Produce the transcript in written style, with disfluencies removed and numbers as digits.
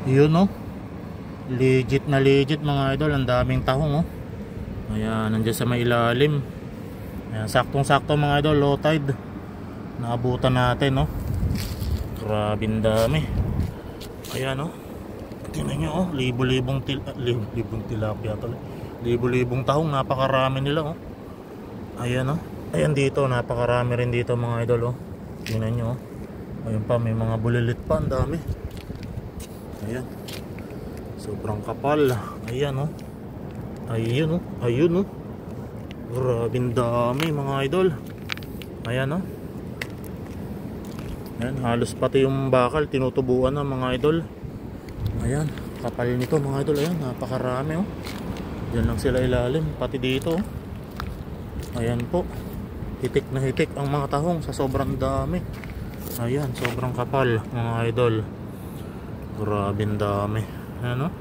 Yun oh. Legit na legit mga idol. Ang daming tahong oh. Ayan, nandiyan sa may ilalim. Ayan, saktong sakto mga idol, low tide. Naabutan natin oh. Grabing dami. Ayan oh. Tingnan nyo oh, libo-libong tilapia tuloy. Libo-libong tahong, napakarami nila oh. Ayan oh. Ayan dito, napakarami rin dito mga idol oh. Tingnan nyo oh. Ayun pa, may mga bulilit pa, ang dami. Ayan. Sobrang kapal. Ayan oh. Ayun oh. Ayun oh. Grabing dami mga idol. Ayan oh. Ayan, halos pati yung bakal tinutubuan na mga idol. Ayan, kapal nito mga idol. Ayan, napakarami oh. Diyan lang sila ilalim, pati dito oh. Ayan po. Hitik na hitik ang mga tahong sa sobrang dami. Ayan, sobrang kapal mga idol. Grabing dami. Ayan oh.